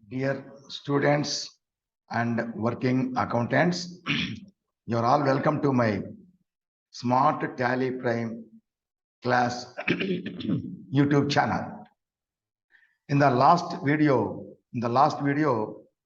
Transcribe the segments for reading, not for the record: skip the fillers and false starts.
Dear students and working accountants, you're all welcome to my Smart Tally Prime class YouTube channel. In the last video,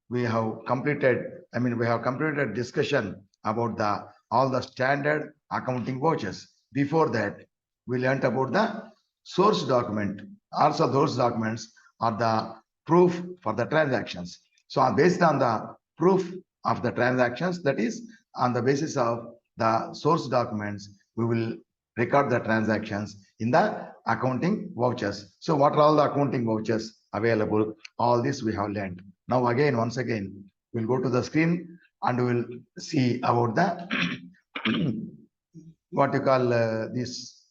we have completed discussion about all the standard accounting vouchers. Before that, we learned about the source document. Also, those documents are the proof for the transactions. So, based on the proof of the transactions, that is on the basis of the source documents, we will record the transactions in the accounting vouchers. So what are all the accounting vouchers available? All this we have learned. Now once again, we'll go to the screen and we'll see about the what you call this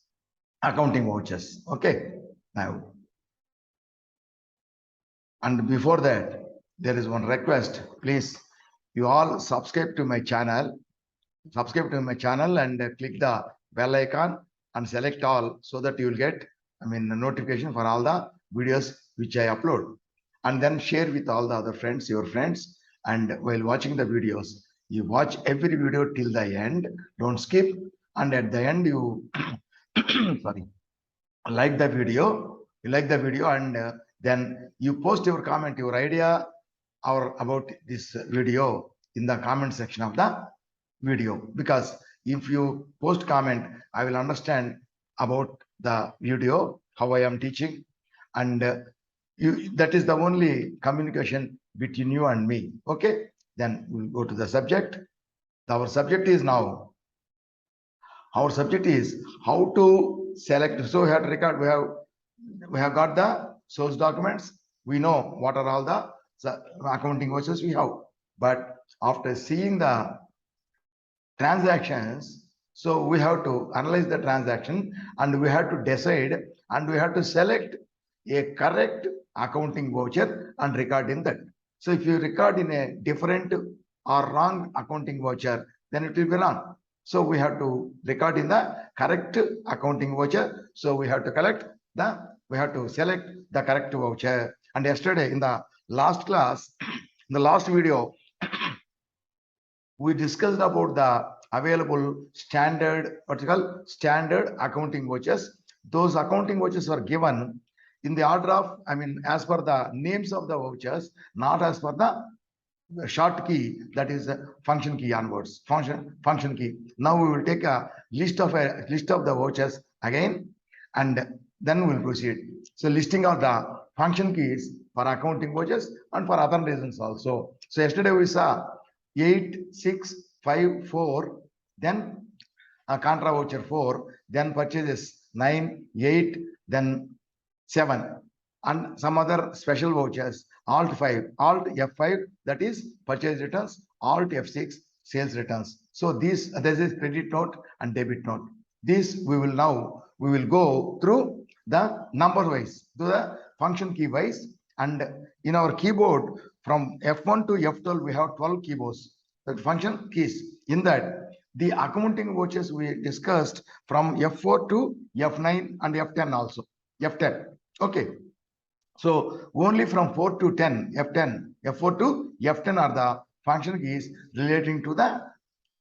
accounting vouchers. Okay. Now, and before that, there is one request. Please, you all subscribe to my channel. Subscribe to my channel and click the bell icon and select all so that you will get a notification for all the videos which I upload, and then share with all the other friends, your friends. And while watching the videos, you watch every video till the end, don't skip, and at the end you sorry, like the video, and then you post your comment, your idea or about this video in the comment section of the video, because if you post comment, I will understand about the video, how I am teaching, and that is the only communication between you and me. Okay, then we'll go to the subject. Our subject is how to select. So we have to record, we have got the source documents. We know what are all the accounting vouchers we have, but after seeing the transactions, so we have to analyze the transaction and we have to decide and we have to select a correct accounting voucher and record in that. So if you record in a different or wrong accounting voucher, then it will be wrong. So we have to record in the correct accounting voucher. So we have to select the correct voucher. And yesterday in the last class, in the last video, we discussed about the available standard accounting vouchers. Those accounting vouchers are given in the order of, as per the names of the vouchers, not as per the short key, that is function key onwards. Function key. Now we will take a list of the vouchers again, and then we'll proceed. So listing of the function keys for accounting vouchers and for other reasons also. So yesterday we saw 8654, then a contra voucher 4, then purchases 9, 8, then 7, and some other special vouchers, Alt 5, Alt F5, that is purchase returns, Alt F6, sales returns. So this is credit note and debit note. This we will go through the number wise, to the function key wise, and in our keyboard from F1 to F12 we have 12 keyboards, the function keys. In that, the accounting vouchers we discussed from F4 to F9 and F10 also. F10. Okay. So only from 4 to 10, F4 to F10 are the function keys relating to the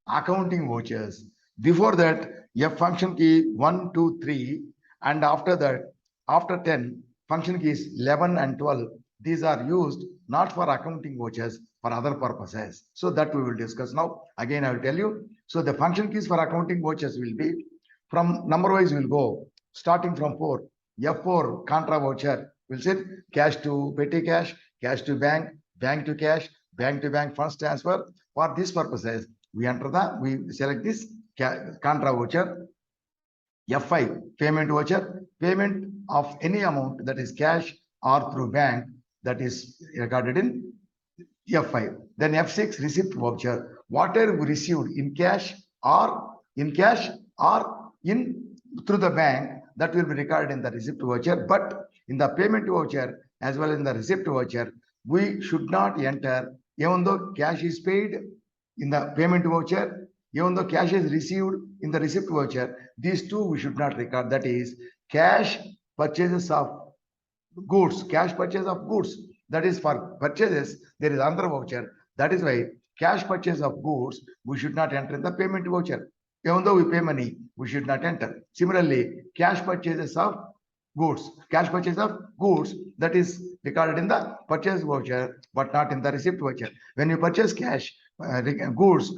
accounting vouchers. Before that, F function key 1, 2, 3, and after that, after 10, function keys 11 and 12. These are used not for accounting vouchers, for other purposes. So that we will discuss now. Again, I will tell you. So the function keys for accounting vouchers will be, from number wise we'll go, starting from 4. F4 contra voucher will say cash to petty cash, cash to bank, bank to cash, bank to bank funds transfer. For these purposes, we select this contra voucher. F5 payment voucher, payment of any amount that is cash or through bank, that is recorded in F5. Then F6 receipt voucher, whatever we received in cash or through the bank, that will be recorded in the receipt voucher. But in the payment voucher as well as in the receipt voucher, we should not enter, even though cash is paid in the payment voucher, even though cash is received in the receipt voucher, these two we should not record. That is cash purchases of goods, cash purchase of goods. That is for purchases, there is another voucher. That is why cash purchase of goods, we should not enter in the payment voucher. Even though we pay money, we should not enter. Similarly, cash purchases of cash purchase of goods, that is recorded in the purchase voucher, but not in the receipt voucher. When you purchase cash, goods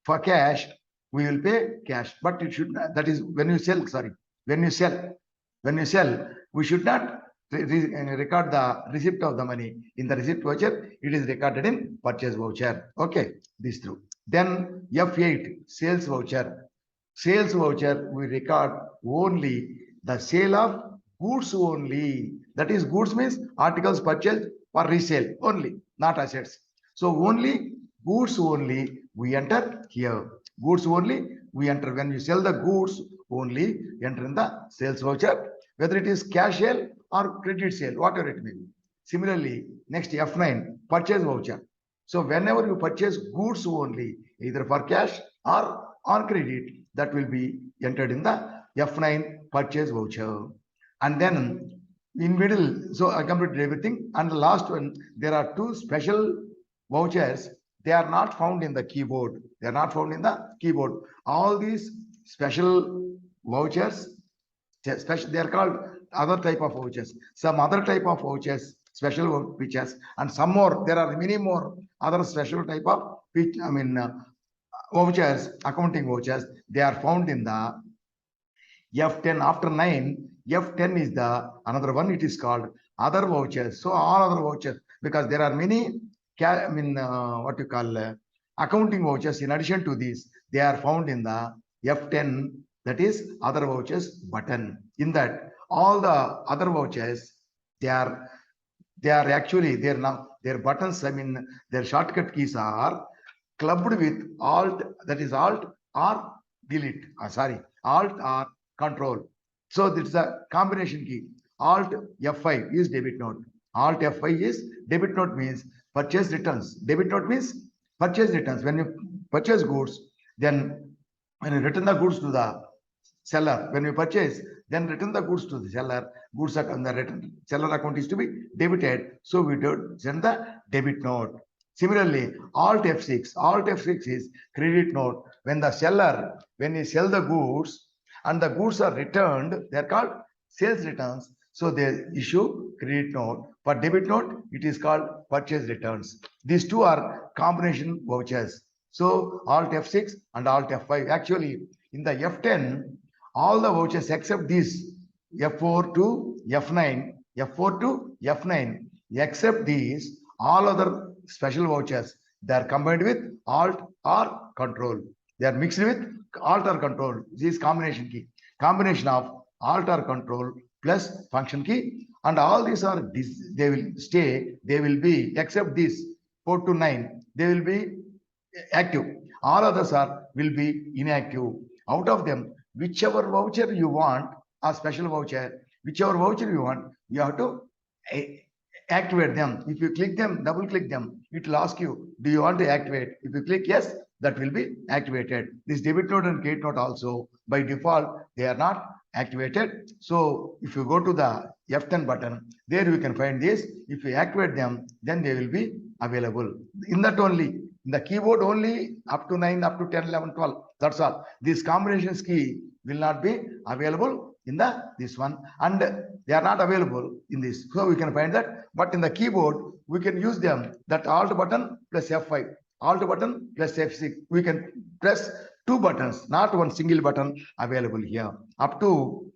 for cash, we will pay cash, but it should not, that is when you sell, when you sell, we should not record the receipt of the money in the receipt voucher. It is recorded in purchase voucher. Okay, this through. Then F8, sales voucher. Sales voucher, we record only the sale of goods only. That is, goods means articles purchased for resale only, not assets. So only goods only we enter here. Goods only we enter. When you sell the goods only, enter in the sales voucher, whether it is cash sale or credit sale, whatever it may be. Similarly, next F9, purchase voucher. So whenever you purchase goods only, either for cash or on credit, that will be entered in the F9 purchase voucher. And then in middle, so I completed everything. And the last one, there are two special vouchers. They are not found in the keyboard. They are not found in the keyboard. All these special vouchers, they are called other type of vouchers. Some other type of vouchers, special features, and some more. There are many more other special type of vouchers, accounting vouchers. They are found in the F10. After 9, F10 is the another one. It is called other vouchers. So all other vouchers, because there are many accounting vouchers. In addition to this, they are found in the F10, that is other vouchers button. In that, all the other vouchers, they are actually there now. Their buttons, their shortcut keys are clubbed with Alt, that is Alt or delete. Alt or Control. So this is a combination key. Alt F5 is debit note. Alt F5 is debit note, means purchase returns. Debit note means purchase returns. When you purchase goods, then when you return the goods to the seller, when you purchase, then return the goods to the seller. Goods are on the return seller account is to be debited. So we do send the debit note. Similarly, Alt F6. Alt F6 is credit note. When the seller, when you sell the goods and the goods are returned, they are called sales returns. So they issue credit note. For debit note, it is called purchase returns. These two are combination vouchers. So Alt F6 and Alt F5. Actually, in the F10, all the vouchers except these F4 to F9, F4 to F9, except these, all other special vouchers, they are combined with Alt or Control. They are mixed with Alt or Control. This is combination key. Combination of Alt or Control plus function key, and all these are they will stay. They will be, except this 4 to 9, they will be active. All others will be inactive. Out of them, whichever voucher you want, a special voucher, whichever voucher you want, you have to activate them. If you click them, double click them, it will ask you, do you want to activate? If you click yes, that will be activated. This debit note and credit note also, by default, they are not activated. So if you go to the F10 button, there you can find this. If you activate them, then they will be available. In that only, in the keyboard only, up to 9, up to 10, 11, 12. That's all. This combinations key will not be available in this one, and they are not available in this. So we can find that. But in the keyboard, we can use them. That Alt button plus F5, Alt button plus F6. We can press two buttons, not one single button available here. Up to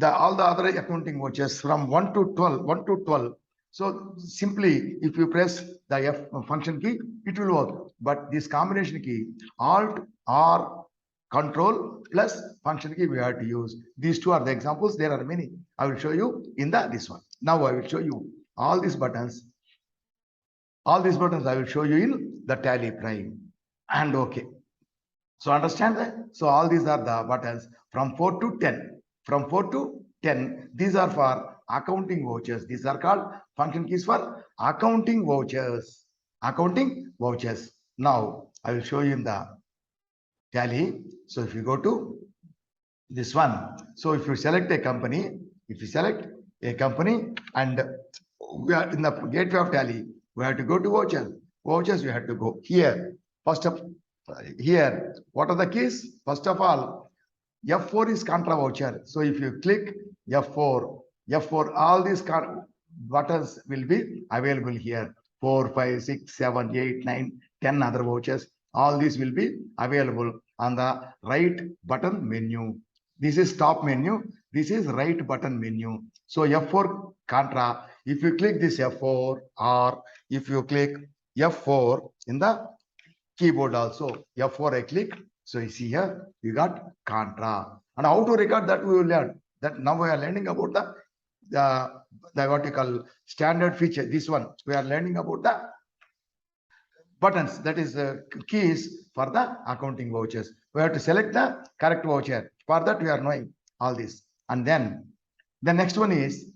all the other accounting vouchers from 1 to 12. So simply, if you press the F function key, it will work. But this combination key, Alt or Control plus function key, we have to use. These two are the examples. There are many. I will show you in this one. Now I will show you all these buttons. All these buttons I will show you in the Tally Prime. And okay. So understand that? So all these are the buttons from 4 to 10. From 4 to 10, these are for accounting vouchers. These are called function keys for accounting vouchers. Accounting vouchers. Now I will show you in the Tally. So if you go to this one, so if you select a company, and we are in the gateway of tally. We have to go to voucher. Vouchers, we have to go here. First of here, what are the keys? First of all, F4 is contra voucher. So if you click F4, all these buttons will be available here. 4, 5, 6, 7, 8, 9, 10 other vouchers. All these will be available on the right button menu. This is top menu. This is right button menu. So F4 contra, if you click this F4 or if you click F4 in the keyboard also, F4 I click. So you see here, you got contra. And how to record that we will learn. That now we are learning about the what you call standard feature. This one, we are learning about the buttons, that is keys for the accounting vouchers. We have to select the correct voucher. For that, we are knowing all this. And then the next one is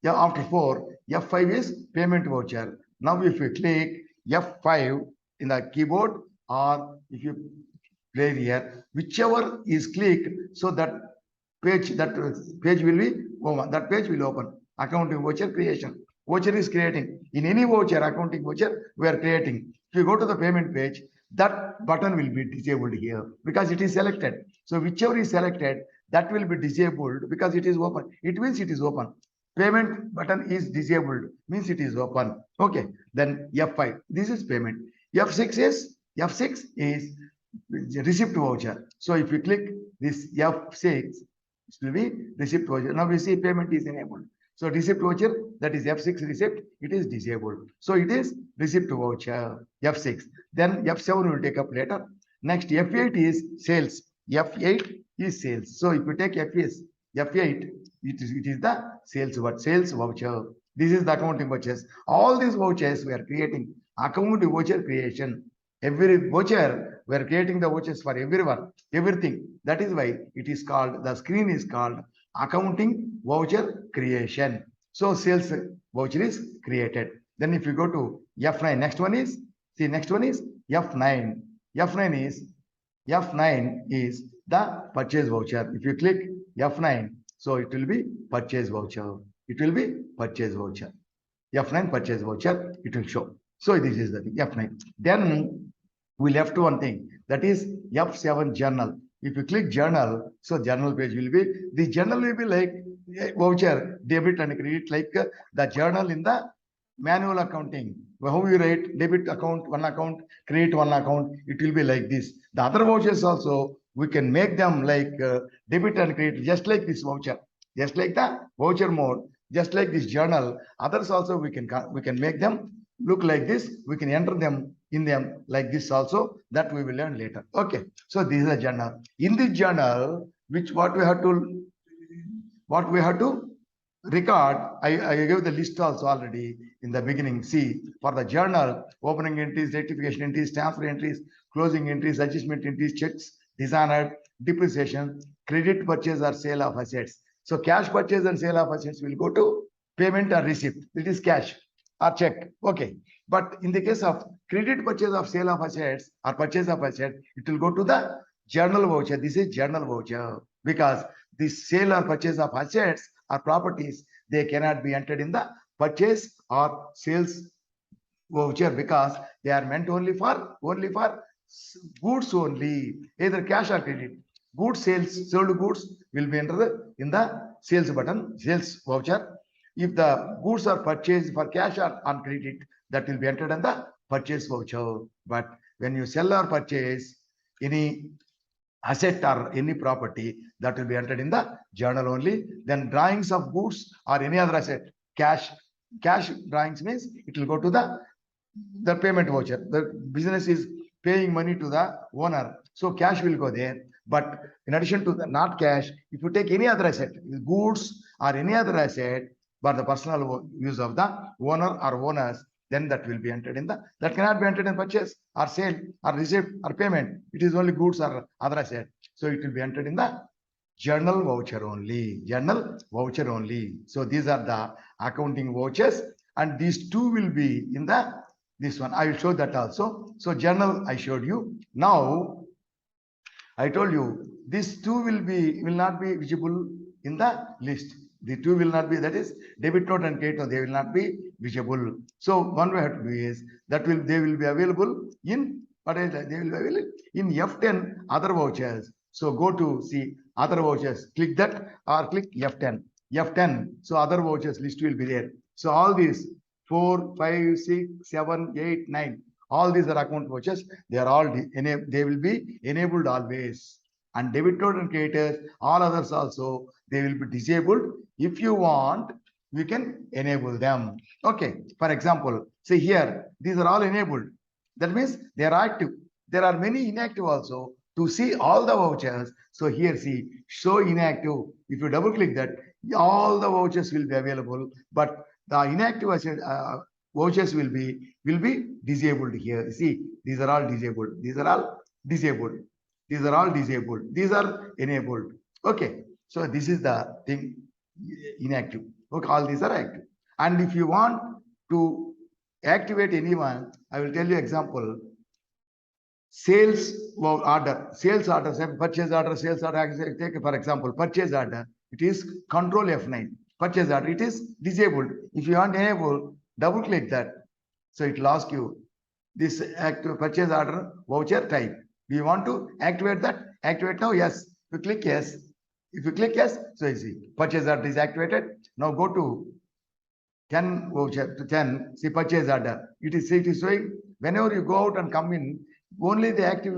yeah, after 4, F5 is payment voucher. Now, if you click F5 in the keyboard or if you play here, whichever is clicked, so that page will be open. That page will open. Accounting voucher creation. Voucher is creating. In any voucher, accounting voucher, we are creating. If you go to the payment page, that button will be disabled here because it is selected. So whichever is selected, that will be disabled because it is open. It means it is open. Payment button is disabled, means it is open. Okay. Then F5, this is payment. F6 is receipt voucher. So if you click this F6, it will be receipt voucher. Now we see payment is enabled. So receipt voucher, that is F6 receipt, it is disabled. So it is receipt voucher, F6. Then F7 will take up later. Next, F8 is sales. F8 is sales. So if you take F8, it is the sales voucher. This is the accounting vouchers. All these vouchers we are creating. Accounting voucher creation. Every voucher, we are creating the vouchers for everyone, everything. That is why it is called, the screen is called accounting voucher creation. So sales voucher is created. Then if you go to F9, next one is F9. F9 is the purchase voucher. If you click F9, so it will be purchase voucher. F9 purchase voucher, it will show. So this is the thing, F9. Then we left one thing, that is F7 journal. If you click journal, so journal page will be, the journal will be like voucher, debit and credit, like the journal in the manual accounting. How we write debit account, one account, credit one account, it will be like this. The other vouchers also, we can make them like debit and credit, just like this voucher, just like the voucher mode, just like this journal. Others also we can make them look like this. We can enter them in them like this also. That we will learn later. Okay. So this is a journal. In this journal, what we have to record, I gave the list also already in the beginning. See, for the journal, opening entries, rectification entries, transfer entries, closing entries, adjustment entries, checks, dishonored, depreciation, credit purchase or sale of assets. So cash purchase and sale of assets will go to payment or receipt. It is cash or check. Okay. But in the case of credit purchase of sale of assets or purchase of assets, it will go to the journal voucher. This is journal voucher because the sale or purchase of assets or properties, they cannot be entered in the purchase or sales voucher because they are meant only for goods only, either cash or credit. Goods sales, sold goods will be entered in the sales button, sales voucher. If the goods are purchased for cash or on credit, that will be entered in the purchase voucher. But when you sell or purchase any asset or any property, that will be entered in the journal only. Then drawings of goods or any other asset, cash drawings means it will go to the payment voucher. The business is paying money to the owner, so cash will go there. But in addition to the not cash, if you take any other asset, goods or any other asset for the personal use of the owner or owners, then that will be entered in that cannot be entered in purchase or sale or receipt or payment. It is only goods or other asset. So it will be entered in the journal voucher only. So these are the accounting vouchers, and these two will be in this one. I will show that also. So journal I showed you. Now I told you these two will not be visible in the list. The two will not be, that is debit note and credit note, they will not be visible. So one way to do is that they will be available in, but they will be available in F10 other vouchers. So go to see other vouchers, click that or click F10. F10. So other vouchers list will be there. So all these 4, 5, 6, 7, 8, 9, all these are account vouchers. They are all they will be enabled always. And debit note and creditors, all others also, they will be disabled. If you want, you can enable them. Okay. For example, say here, these are all enabled. That means they are active. There are many inactive also. To see all the vouchers, so here see, show inactive. If you double click that, all the vouchers will be available, but the inactive vouchers will be disabled here. See, these are all disabled. These are all disabled. These are all disabled. These are enabled. Okay. So this is the thing, inactive. Okay, all these are active. And if you want to activate anyone, I will tell you example. Sales order, purchase order, sales order. Take for example, purchase order. It is control F9. Purchase order, it is disabled. If you want to enable, double click that. So it will ask you this active purchase order voucher type. Do you want to activate that? Activate now? Yes. If you click yes. If you click yes, so easy. Purchase order is activated. Now go to 10 voucher to 10. See purchase order. It is showing whenever you go out and come in, only the active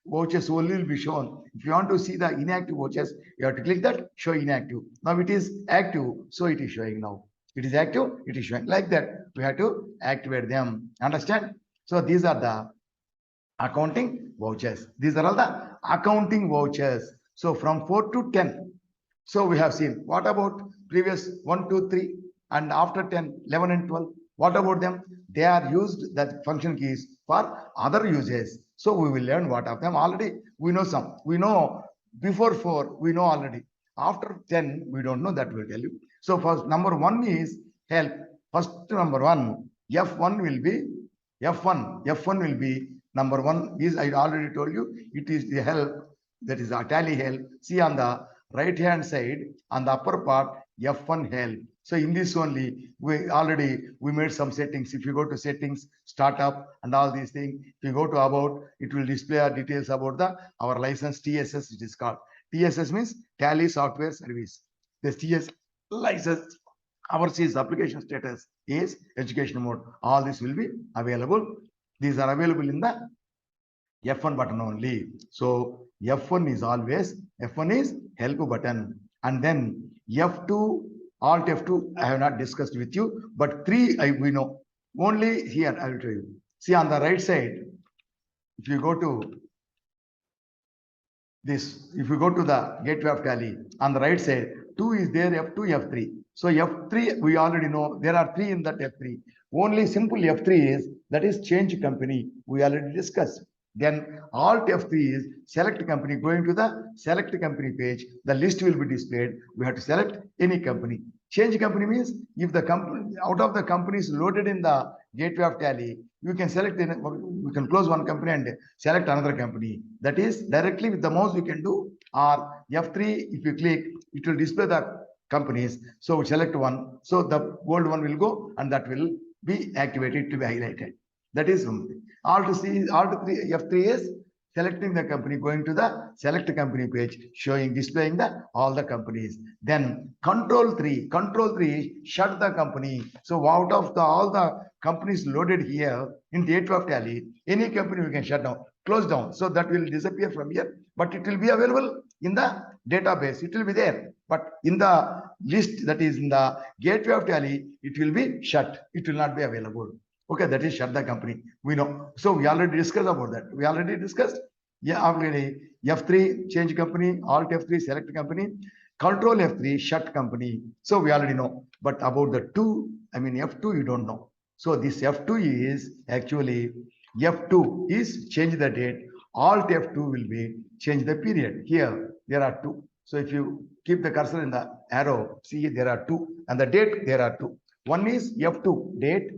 vouchers only will be shown. If you want to see the inactive vouchers, you have to click that, show inactive. Now it is active, so it is showing now. It is active, it is showing. Like that, we have to activate them. Understand? So these are the accounting vouchers. These are all the accounting vouchers. So from 4 to 10. So we have seen. What about previous 1, 2, 3 and after 10, 11 and 12? What about them? They are used, that function keys, for other uses. So we will learn what of them. Already we know some. We know before 4, we know already. After 10, we don't know, that will tell you. So first, number 1 is help. First number 1, F1 will be, F1 will be, number 1 is, I already told you, it is the help, that is a tally help. See on the right hand side, on the upper part, F1 help. So in this only, we made some settings. If you go to settings, startup and all these things, if you go to about, it will display our details about our license TSS, it is called. TSS means Tally Software Service. This TSS license, ours is application status is education mode. All this will be available. These are available in the F1 button only. So F1 is always, F1 is help button. And then F2, Alt F2, I have not discussed with you, but 3 we know. Only here I will tell you. See on the right side, if you go to this, if you go to the gateway of tally, on the right side, 2 is there, F2, F3. So F3, we already know there are 3 in that F3. Only simple F3 is, that is change company. We already discussed. Then Alt F3 is select company. Going to the select company page, the list will be displayed. We have to select any company. Change company means if the company, out of the companies loaded in the gateway of tally, you can select, you can close one company and select another company. That is directly with the mouse you can do, or F3, if you click, it will display the companies. So we select one. So the old one will go and that will be activated to be highlighted. That is something. Alt 3, F3 is selecting the company, going to the select company page, showing, displaying all the companies. Then control 3 is shut the company. So out of all the companies loaded here in the gateway of tally, any company we can shut down, close down. So that will disappear from here, but it will be available in the database. It will be there, but in the list, that is in the gateway of tally, it will be shut. It will not be available. Okay, that is shut the company. We know. So we already discussed about that. We already discussed. Yeah, already F3 change company, Alt F3 select company, Control F3 shut company. So we already know. But about the 2, I mean F2, you don't know. So this F2 is actually, F2 is change the date. Alt F2 will be change the period. Here there are 2. So if you keep the cursor in the arrow, see there are 2, and the date there are 2. One is F2 date.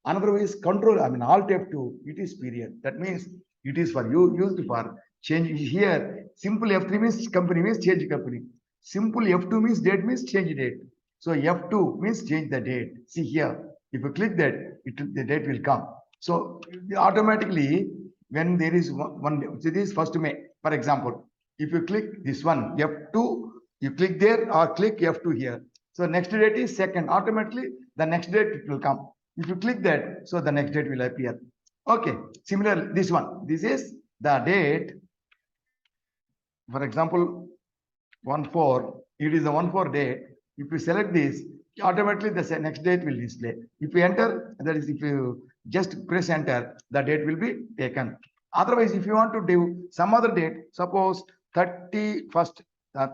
Another is control, I mean Alt F2, it is period. That means it is for you, used for change. Here simple F3 means company, means change company. Simple F2 means date means change date. So F2 means change the date. See here, if you click that, the date will come. So automatically, when there is one so this is 1st May, for example, if you click this one, F2, you click there or click F2 here. So next date is 2nd. Automatically, the next date it will come. If you click that, so the next date will appear. Okay, similar this one. This is the date. For example, 1/4, it is the 1/4 date. If you select this, automatically the next date will display. If you enter, that is, if you just press enter, the date will be taken. Otherwise, if you want to do some other date, suppose 31st,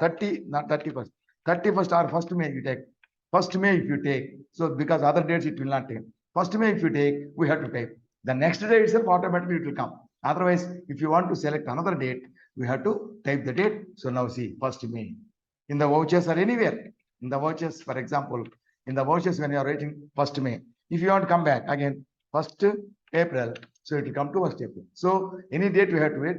30, not 31st, 31st or 1st May you take. 1st May if you take, so because other dates it will not take. 1st May if you take, we have to take. The next day itself automatically it will come. Otherwise, if you want to select another date, we have to type the date. So now see 1st May. In the vouchers or anywhere. In the vouchers, for example, in the vouchers when you are writing 1st May, if you want to come back again 1st April, so it will come to 1st April. So any date we have to wait,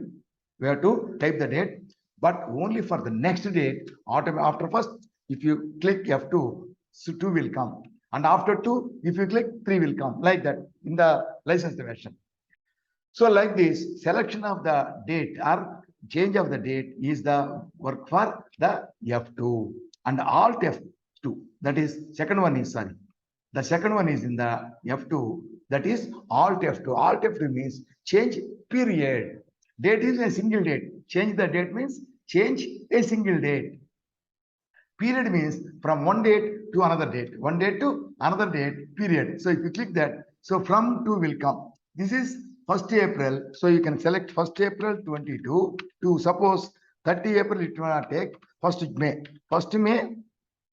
we have to type the date, but only for the next date, after 1st, if you click F2, so 2 will come. And after 2, if you click 3 will come, like that in the licensed version. So like this, selection of the date or change of the date is the work for the F2 and Alt F2. That is second one is sorry. The second one is in the F2. That is Alt F2. Alt F2 means change period. Date is a single date. Change the date means change a single date. Period means from one date to another date. One date to another date. Period. So if you click that, so from 2 will come. This is 1st April, so you can select 1st April 22 to suppose 30 April it will not take 1st May. 1st May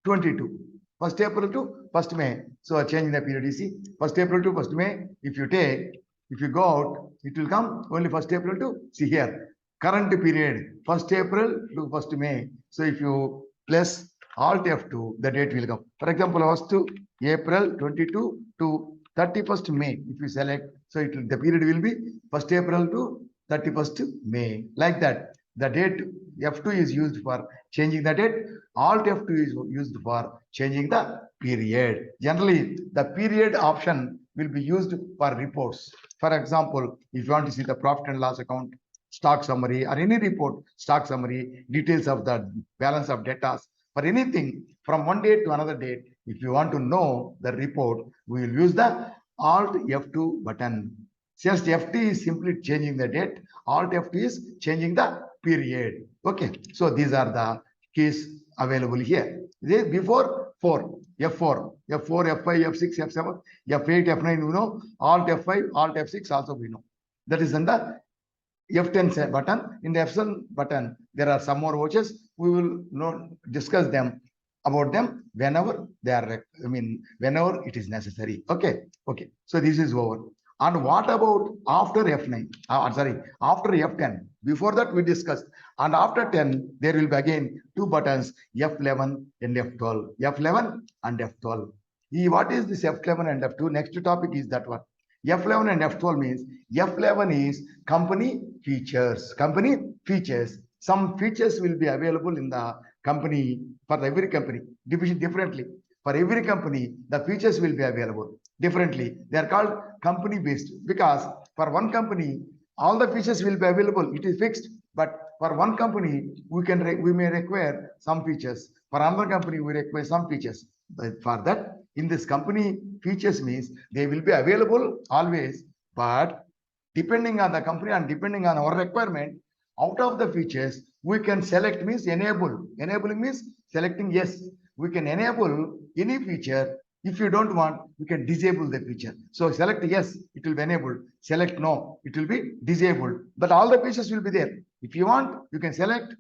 22. 1st April to 1st May. So change the period, you see. 1st April to 1st May, if you take, if you go out, it will come only 1st April to, see here, current period, 1st April to 1st May. So if you plus Alt F2, the date will come. For example, 1st April 22 to 31st May, if you select, so the period will be 1st April to 31st May, like that. The date F2 is used for changing the date. Alt F2 is used for changing the period. Generally, the period option will be used for reports. For example, if you want to see the profit and loss account, stock summary, or any report, stock summary, details of the balance of debtors, for anything from one date to another date, if you want to know the report, we will use the Alt F2 button. Just F2 is simply changing the date. Alt F2 is changing the period. Okay. So these are the keys available here. Before 4, F4, F4, F5, F6, F7, F8, F9, you know. Alt F5, Alt F6 also we know. That is in the F10 button. In the F7 button, there are some more vouchers. We will discuss them about them whenever they are, whenever it is necessary. Okay. Okay. So this is over. And what about after F9? After F10. Before that we discussed. And after 10, there will be again two buttons, F11 and F12. F11 and F12. What is this F11 and F2? Next topic is that one. F11 and F12 means F11 is company features. Company features. Some features will be available in the company for every company. Division differently. For every company, the features will be available differently. They are called company based because for one company, all the features will be available. It is fixed. But for one company, we may require some features. For another company, we require some features. But for that, in this company, features means they will be available always. But depending on the company and depending on our requirement, out of the features, we can select means enable. Enabling means selecting yes. We can enable any feature. If you don't want, you can disable the feature. So select yes, it will be enabled. Select no, it will be disabled. But all the features will be there. If you want, you can select,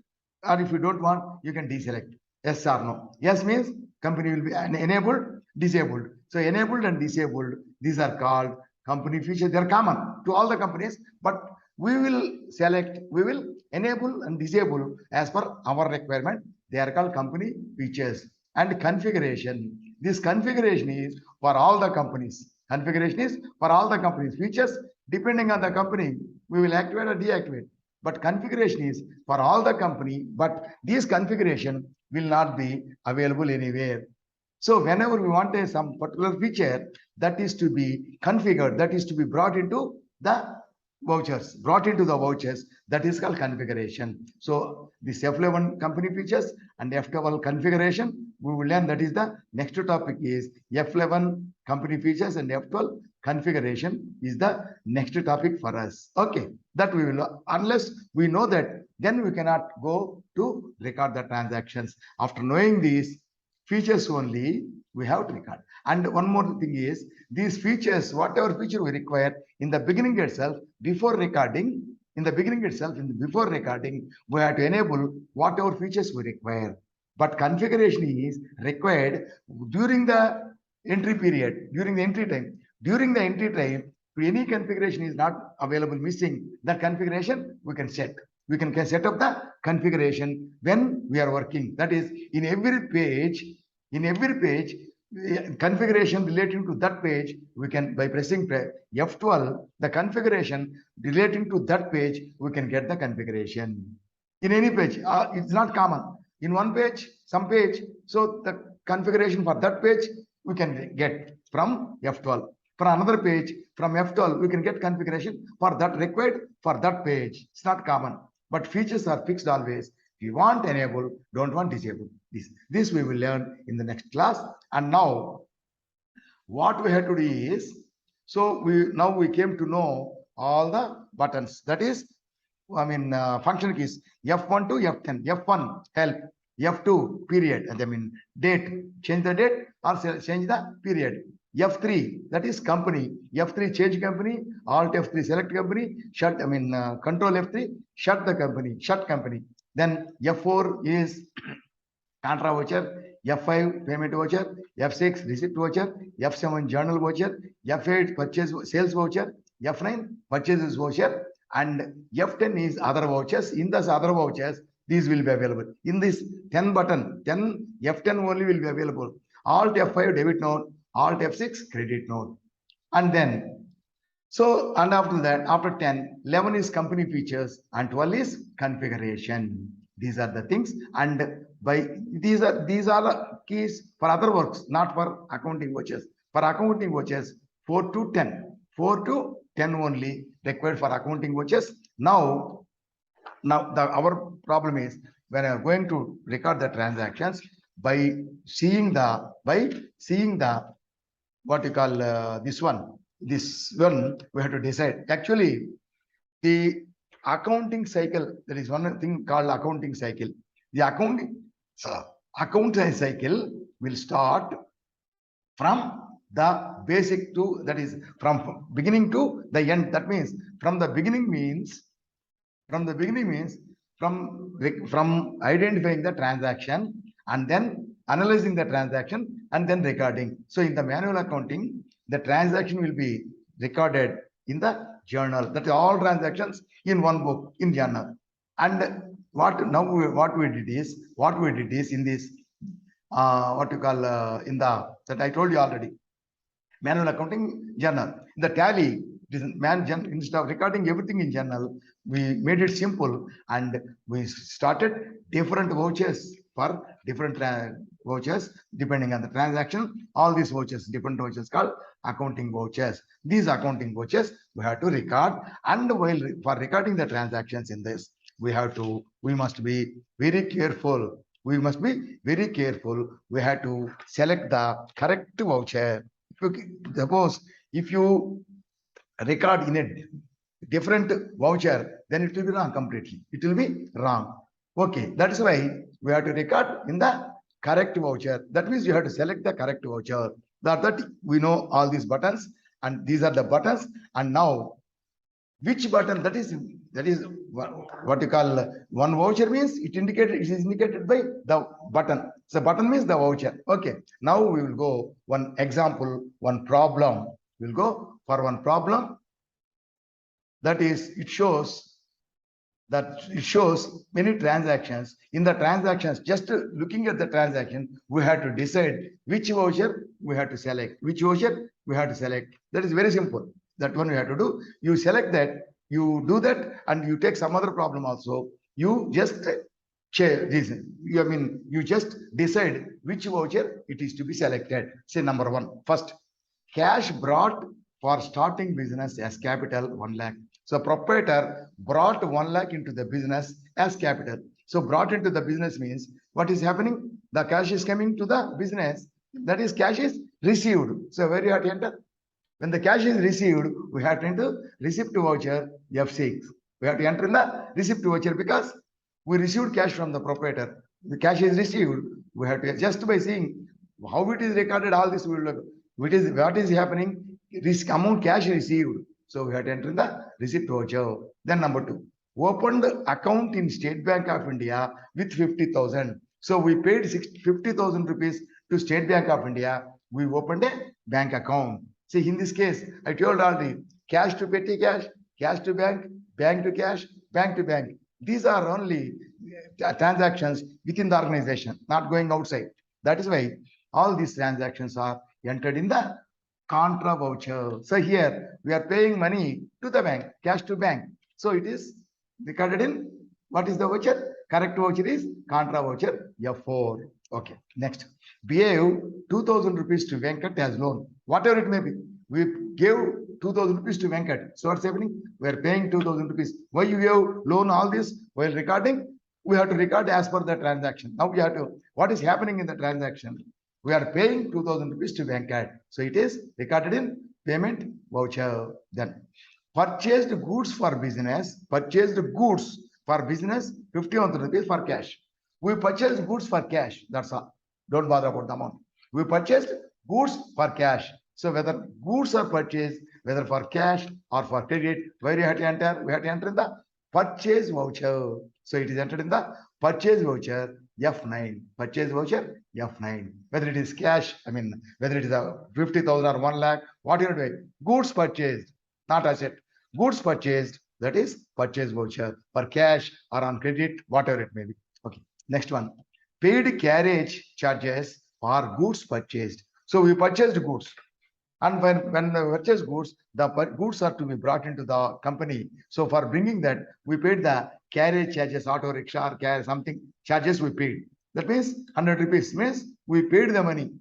or if you don't want, you can deselect. Yes or no. Yes means company will be enabled, disabled. So enabled and disabled, these are called company features. They are common to all the companies, but we will select, we will enable and disable as per our requirement. They are called company features. And configuration. This configuration is for all the companies. Configuration is for all the companies. Features, depending on the company, we will activate or deactivate. but configuration is for all the company, but this configuration will not be available anywhere. So whenever we want some particular feature that is to be configured, that is to be brought into the vouchers, that is called configuration. So this F11 company features and F12 configuration, we will learn. That is the next topic is F11 company features and F12 configuration is the next topic for us. Okay, that we will, unless we know that, then we cannot go to record the transactions. After knowing these features only, we have to record. And one more thing is, these features, whatever feature we require in the beginning itself, before recording, before recording, we have to enable whatever features we require. But configuration is required during the entry period, during the entry time. During the entry time, if any configuration is not available, missing, that configuration we can set. We can set up the configuration when we are working. That is, in every page, configuration relating to that page, we can, by pressing F12, the configuration relating to that page, we can get the configuration. In any page, it's not common. In one page, some page, so the configuration for that page, we can get from F12. For another page, from F12, we can get configuration for that required for that page. It's not common, but features are fixed always. If you want enable, don't want disable. This we will learn in the next class. And now, what we have to do is, so we came to know all the buttons. That is, function keys F1 to F10. F1 help, F2 period, date, change the date or change the period. F3, that is company. F3 change company, Alt F3 select company, shut, control F3 shut the company, shut company. Then F4 is contra voucher, F5 payment voucher, F6 receipt voucher, F7 journal voucher, F8 purchase sales voucher, F9 purchases voucher, and F10 is other vouchers. In those other vouchers, these will be available. In this 10 button, F10 only will be available. Alt F5 debit note, Alt F6 credit note. And then, and after that, after 10, 11 is company features and 12 is configuration. These are the things. And by these are the keys for other works, not for accounting vouchers. For accounting vouchers, 4 to 10 only required for accounting vouchers. Now our problem is, when we are going to record the transactions, by seeing the what you call this one we have to decide. Actually, the accounting cycle, there is one thing called accounting cycle. The accounting cycle will start from the basic to, that is from beginning to the end. That means from identifying the transaction and then analyzing the transaction and then recording. So in the manual accounting, the transaction will be recorded in the journal. That is all transactions in one book, in journal. And what we did is in this that I told you already, manual accounting journal. In the tally, instead of recording everything in journal, we made it simple and we started different vouchers for different vouchers depending on the transaction. All these vouchers, different vouchers called accounting vouchers. These accounting vouchers we have to record, and while for recording the transactions in this, we must be very careful. We have to select the correct voucher. Suppose if you record in a different voucher, then it will be wrong completely. It will be wrong. Okay, that is why we have to record in the correct voucher. That means you have to select the correct voucher. That we know all these buttons, and these are the buttons. And now, which button, that is what you call one voucher means it is indicated by the button. So button means the voucher. Okay, now we will go one example, one problem. We'll go for one problem. That is, it shows many transactions. In the transactions, just looking at the transaction, we have to decide which voucher we have to select. That is very simple. That one we have to do. You select that You do that and you take some other problem also. You just share this. You just decide which voucher it is to be selected. Say number one, first, cash brought for starting business as capital 1 lakh. So proprietor brought 1 lakh into the business as capital. So brought into the business means what is happening? The cash is coming to the business. That is, cash is received. So where you have to enter? When the cash is received, we have to enter receipt voucher F6. We have to enter in the receipt voucher because we received cash from the proprietor. The cash is received. We have to, just by seeing how it is recorded, all this will look. What is happening? Risk amount cash received. So we have to enter in the receipt voucher. Then number two, open the account in State Bank of India with 50,000. So we paid 50,000 rupees to State Bank of India. We opened a bank account. See, in this case, I told already, cash to petty cash, cash to bank, bank to cash, bank to bank. These are only transactions within the organization, not going outside. That is why all these transactions are entered in the contra voucher. So here we are paying money to the bank, cash to bank. So it is recorded in what is the voucher? Correct voucher is contra voucher F4. Okay, next. Behave 2,000 rupees to Venkat as loan. Whatever it may be. We gave 2,000 rupees to Venkat. So what's happening? We are paying 2,000 rupees. Why you gave loan all this? While recording, we have to record as per the transaction. Now we have to, what is happening in the transaction? We are paying 2,000 rupees to Venkat. So it is recorded in payment voucher. Then purchased goods for business, 50,000 rupees for cash. We purchased goods for cash. That's all. Don't bother about the amount. We purchased goods for cash. So whether goods are purchased, whether for cash or for credit, where you have to enter? We have to enter in the purchase voucher. So it is entered in the purchase voucher F9. Purchase voucher F9. Whether it is cash, whether it is a 50,000 or 1 lakh, whatever it is, goods purchased, not asset. Goods purchased, that is purchase voucher for cash or on credit, whatever it may be. Okay. Next one. Paid carriage charges for goods purchased. So we purchased goods. And when we purchase goods, the goods are to be brought into the company. So for bringing that, we paid the carriage charges, auto rickshaw, something charges we paid. That means 100 rupees means we paid the money.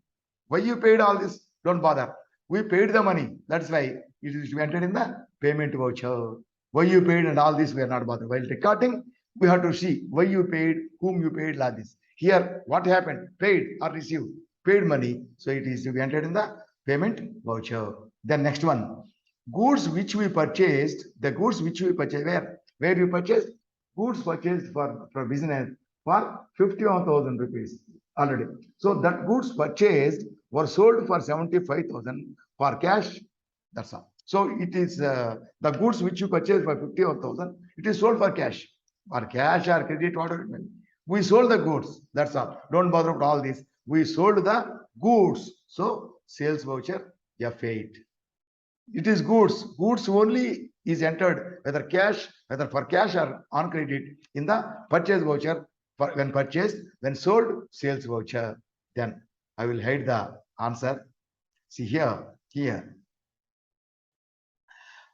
Why you paid all this? Don't bother. We paid the money. That's why it is entered in the payment voucher. Why you paid and all this we are not bothered. While recording, we have to see why you paid, whom you paid, like this. Here, what happened? Paid or received? Paid money. So it is to be entered in the payment voucher. Then next one. Goods which we purchased, the goods which we purchased, where you purchased? Goods purchased for business for 51,000 rupees already. So that goods purchased were sold for 75,000 for cash. That's all. So it is the goods which you purchased for 51,000, it is sold for cash. For cash or credit, whatever it may be. We sold the goods. That's all. Don't bother about all this. We sold the goods. So sales voucher F8. It is goods. Goods only is entered whether cash, whether for cash or on credit in the purchase voucher for when purchased, when sold, sales voucher. Then I will hide the answer. See here.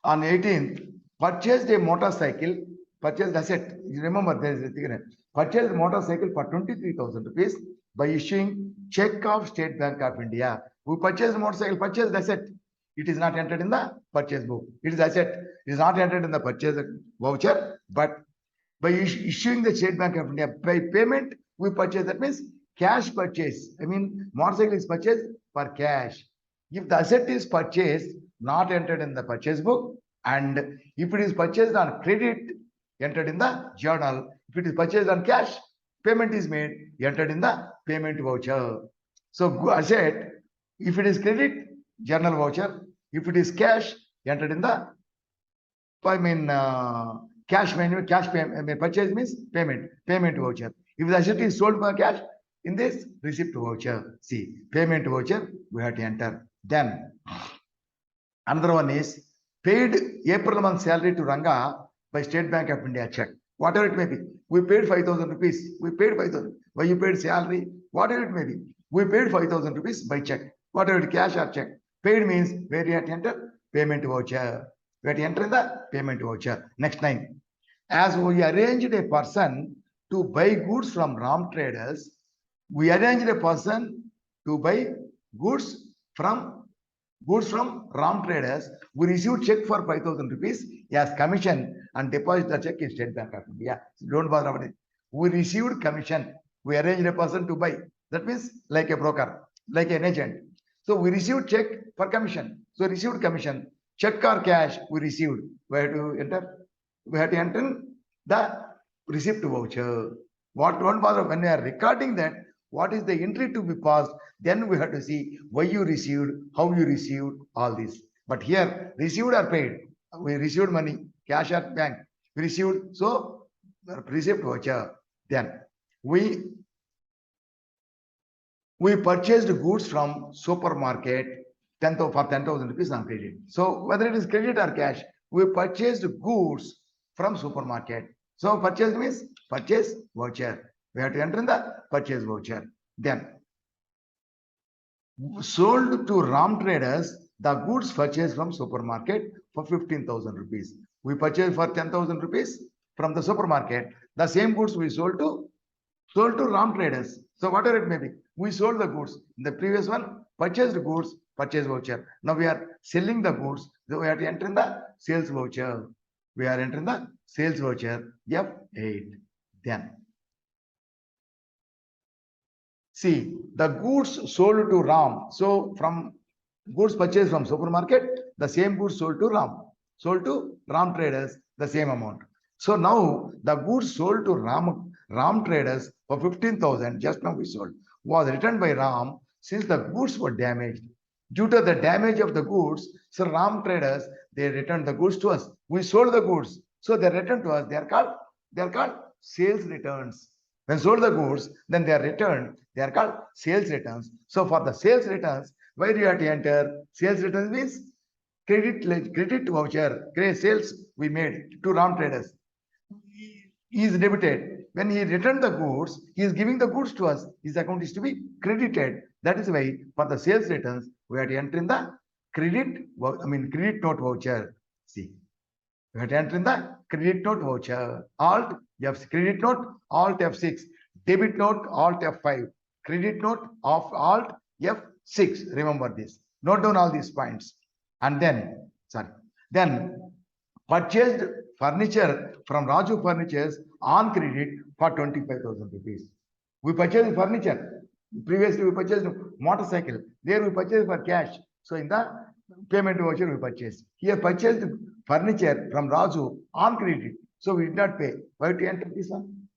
On 18th, purchased a motorcycle, purchased asset. You remember there is a thing. Purchased motorcycle for 23,000 rupees by issuing check of State Bank of India. We purchased motorcycle, purchased asset. It is not entered in the purchase book. It is asset. It is not entered in the purchase voucher, but by issuing the State Bank of India, by payment, we purchase. That means cash purchase. Motorcycle is purchased for cash. If the asset is purchased, not entered in the purchase book, and if it is purchased on credit, entered in the journal. If it is purchased on cash, payment is made, entered in the payment voucher. So asset, if it is credit, journal voucher. If it is cash, entered in the cash menu, purchase means payment voucher. If the asset is sold for cash, in this receipt voucher. See, payment voucher, we have to enter. Then another one is paid April month salary to Ranga by State Bank of India check. Whatever it may be. We paid 5,000 rupees. We paid 5,000. Why you paid salary? Whatever it may be. We paid 5,000 rupees by check. Whatever it cash or check. Paid means where you have to enter payment voucher. We have to enter in the payment voucher. Next 9. As we arranged a person to buy goods from RAM traders, we arranged a person to buy goods from RAM traders. We received check for 5,000 rupees as commission and deposit the check in State Bank of India. So don't bother about it. We received commission. We arranged a person to buy. That means like a broker, like an agent. So we received check for commission. So received commission, check or cash we received. We have to enter. We have to enter the receipt voucher. What don't bother when we are recording that. What is the entry to be passed? Then we have to see why you received, how you received, all this. But here, received or paid. We received money, cash or bank. We received, so receipt voucher. Then we purchased goods from supermarket 10,000 for 10,000 rupees on credit. So whether it is credit or cash, we purchased goods from supermarket. So purchase means purchase voucher. We have to enter in the purchase voucher. Then sold to RAM traders the goods purchased from supermarket for 15,000 rupees. We purchased for 10,000 rupees from the supermarket. The same goods we sold to RAM traders. So whatever it may be, we sold the goods. In the previous one, purchased goods, purchase voucher. Now we are selling the goods. So we have to enter in the sales voucher. We are entering the sales voucher F8. Then see the goods sold to RAM. So from goods purchased from supermarket, the same goods sold to RAM traders, the same amount. So now the goods sold to RAM traders for 15,000, just now we sold, was returned by RAM since the goods were damaged. Due to the damage of the goods, so RAM traders, they returned the goods to us. We sold the goods, so they returned to us. They are called sales returns. When sold the goods, then they are returned. They are called sales returns. So for the sales returns, where you have to enter sales returns means credit voucher, sales we made to RAM traders. He is debited. When he returned the goods, he is giving the goods to us. His account is to be credited. That is why for the sales returns, we have to enter in the credit note voucher. See, we have to enter in the credit note voucher. Alt F, credit note, Alt F6, debit note, Alt F5, credit note of Alt F6. Remember this. Note down all these points. And then purchased furniture from Raju Furnitures on credit for 25,000 rupees. We purchased furniture. Previously, we purchased motorcycle. There we purchased for cash. So in the payment voucher, we purchased. Here purchased furniture from Raju on credit. So we did not pay. Why to enter this one?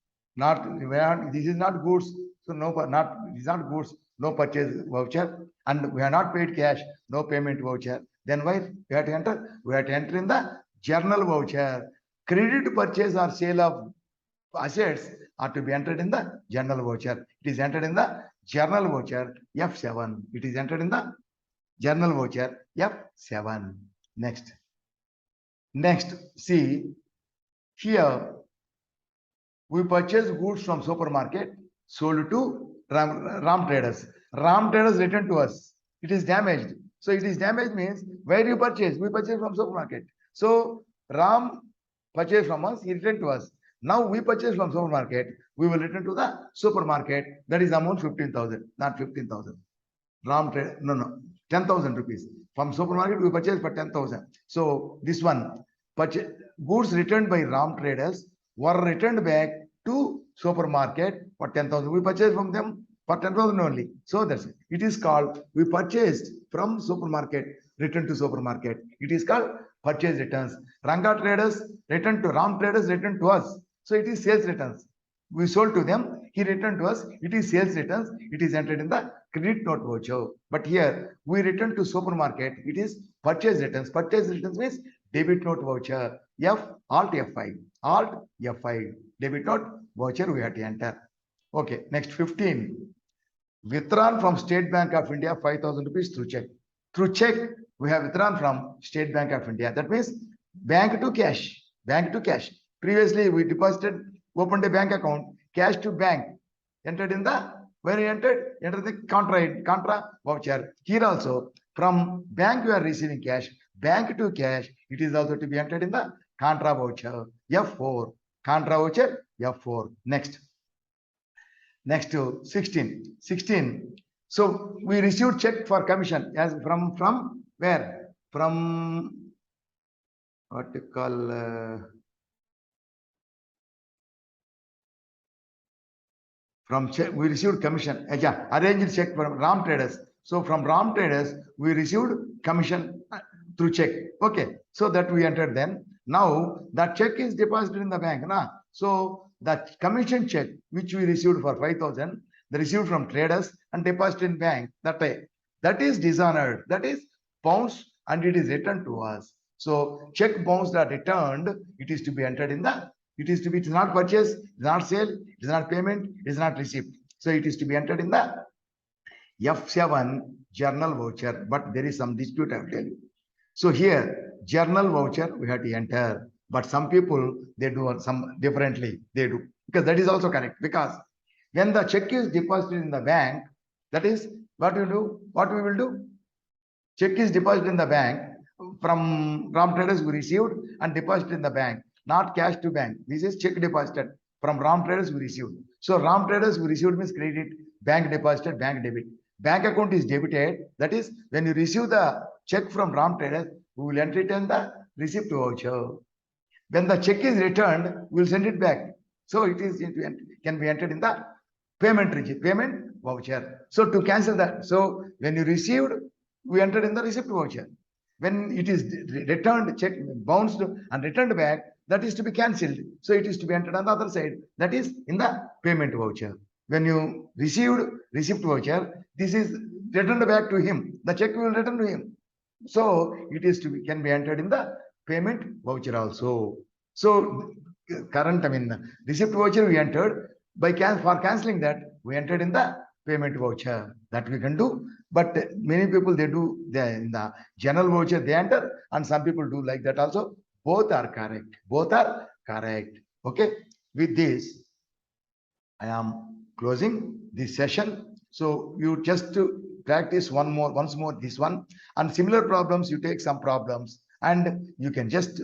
This is not goods. So this is not goods. No purchase voucher. And we have not paid cash. No payment voucher. Then why we have to enter? We have to enter in the journal voucher. Credit purchase or sale of assets are to be entered in the journal voucher. It is entered in the journal voucher F7. It is entered in the journal voucher F7. Next, see here we purchase goods from supermarket sold to RAM traders. RAM traders returned to us. It is damaged. So it is damaged means where you purchase? We purchase from supermarket. So RAM purchased from us, he returned to us. Now we purchase from supermarket, we will return to the supermarket. That is amount 15,000, not 15,000. RAM trade, no, 10,000 rupees. From supermarket, we purchase for 10,000. So this one, goods returned by RAM traders were returned back to supermarket for 10,000. We purchased from them for 10,000 only. So that's it. It is called, we purchased from supermarket, returned to supermarket. It is called purchase returns. Ranga traders returned to RAM traders, returned to us. So it is sales returns. We sold to them, he returned to us. It is sales returns. It is entered in the credit note voucher. But here we return to supermarket. It is purchase returns. Purchase returns means debit note voucher. Alt F5. Alt F5. Debit note voucher we have to enter. Okay. Next 15. Withdrawn from State Bank of India 5,000 rupees through check. Through check we have withdrawn from State Bank of India. That means bank to cash. Bank to cash. Previously we opened a bank account, cash to bank, entered in the, where you entered the contra voucher. Here also, from bank you are receiving cash, bank to cash, it is also to be entered in the contra voucher, F4, contra voucher, F4. Next to 16. So we received check for commission as from where? From what you call from check, we received commission. Yeah, arranged check from Ram Traders. So from Ram Traders, we received commission through check. Okay, so that we entered then. Now that check is deposited in the bank. Nah? So that commission check which we received for 5,000, the received from traders and deposited in bank that is dishonored, that is bounced and it is returned to us. So check bounced or returned, it is to be entered in the, it is not purchase, it is not sale, it is not payment, it is not receipt. So it is to be entered in the F7 journal voucher, but there is some dispute, I will tell you. So here, journal voucher, we have to enter, but some people, they do some differently, they do, because that is also correct, because when the check is deposited in the bank, that is what we do, what we will do. Check is deposited in the bank, from Ram Traders we received and deposited in the bank, not cash to bank. This is check deposited from Ram Traders we received. So Ram Traders we received means credit, bank deposited, bank debit. Bank account is debited. That is when you receive the check from Ram Traders, we will enter it in the receipt voucher. When the check is returned, we will send it back. So it can be entered in the payment voucher. So to cancel that, so when you received, we entered in the receipt voucher. When it is returned, check bounced and returned back, that is to be cancelled. So it is to be entered on the other side. That is in the payment voucher. When you received receipt voucher, this is returned back to him. The check will return to him. So it is to be, can be entered in the payment voucher also. So current, receipt voucher we entered, for cancelling that, we entered in the payment voucher. That we can do. But many people, they do in the general voucher, they enter, and some people do like that also. Both are correct. Both are correct. Okay. With this, I am closing this session. So you just to practice once more this one, and similar problems, you take some problems and you can just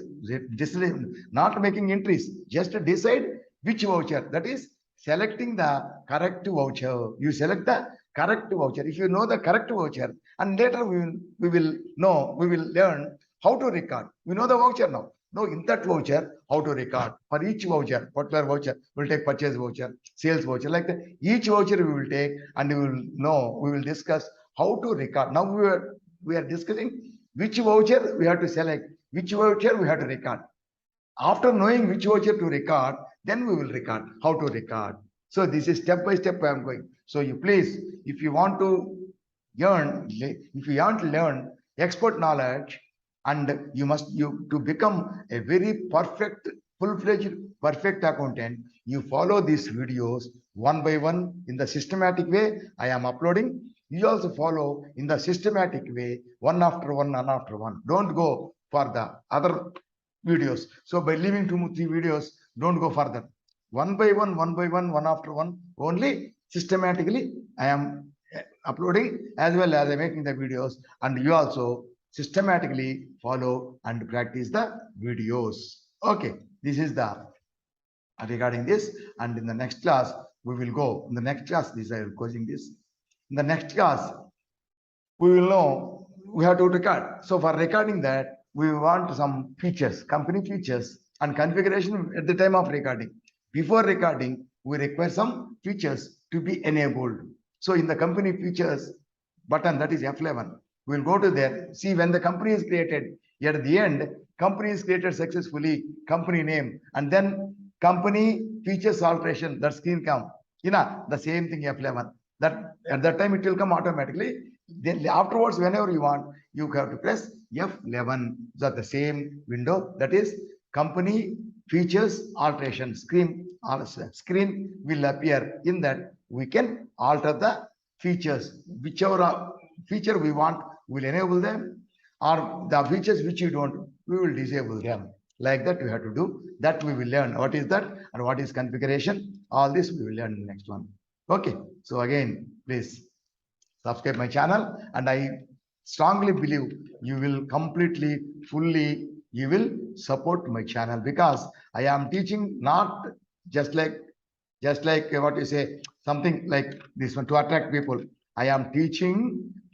not making entries, just decide which voucher, that is selecting the correct voucher. You select the correct voucher. If you know the correct voucher, and later we will learn how to record. We know the voucher now. Now in that voucher, how to record for each voucher, particular voucher, we'll take purchase voucher, sales voucher, like that. Each voucher we will take and we will discuss how to record. Now we are discussing which voucher we have to select, which voucher we have to record. After knowing which voucher to record, then we will record how to record. So this is step by step I am going. So you please, if you want to learn expert knowledge, and to become a very perfect, full-fledged, perfect accountant, you follow these videos one by one in the systematic way I am uploading. You also follow in the systematic way, one after one and after one. Don't go for the other videos. So by leaving 2 or 3 videos, don't go further. One by one, one after one, only systematically I am uploading, as well as I making the videos, and you also systematically follow and practice the videos. Okay, this is the regarding this, and in the next class we will go. In the next class, this I will closing this. In the next class, we will know we have to record. So for recording that, we want some features, company features and configuration at the time of recording. Before recording, we require some features to be enabled. So in the company features button, that is F11, we'll go to there, see when the company is created. At the end, company is created successfully, company name, and then company features alteration, that screen come. The same thing F11. That at that time it will come automatically. Then afterwards, whenever you want, you have to press F11. So the same window, that is company features alteration screen will appear. In that we can alter the features, whichever feature we want, we'll enable them, or the features which you don't, we will disable them. Like that we have to do. That we will learn what is that and what is configuration. All this we will learn in the next one. Okay, so again, please subscribe my channel, and I strongly believe you will completely, fully, you will support my channel, because I am teaching not just like what you say, something like this one to attract people. I am teaching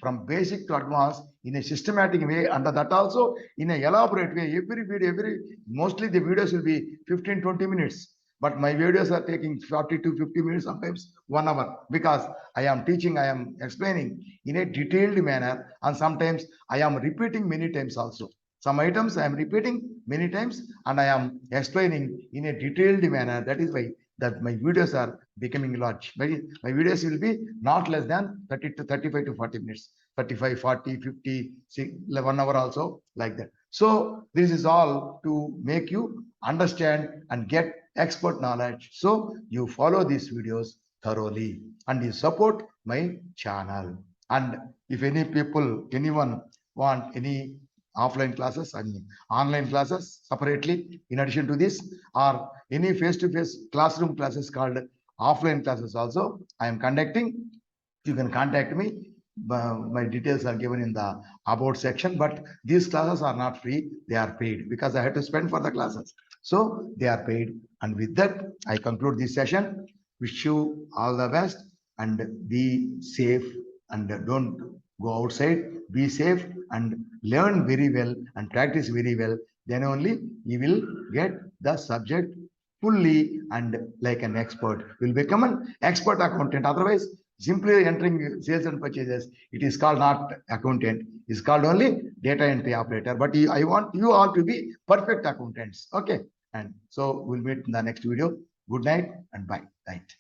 from basic to advanced in a systematic way, and that also in a elaborate way. Every video, mostly the videos will be 15-20 minutes, but my videos are taking 40 to 50 minutes, sometimes 1 hour, because I am teaching, I am explaining in a detailed manner, and sometimes I am repeating many times also. Some items I am repeating many times, and I am explaining in a detailed manner. That is why that my videos are becoming large. My videos will be not less than 30 to 35 to 40 minutes, 35, 40, 50, 1 hour also, like that. So this is all to make you understand and get expert knowledge. So you follow these videos thoroughly and you support my channel. And if anyone want any offline classes and online classes separately in addition to this, or any face-to-face classroom classes called offline classes also I am conducting, you can contact me. My details are given in the about section, but these classes are not free, they are paid, because I had to spend for the classes, so they are paid. And with that I conclude this session. Wish you all the best and be safe, and don't go outside, be safe and learn very well and practice very well. Then only you will get the subject fully, and like an expert will become an expert accountant. Otherwise, simply entering sales and purchases, it is called not accountant, it's called only data entry operator. But I want you all to be perfect accountants. Okay, and so we'll meet in the next video. Good night and bye. Right.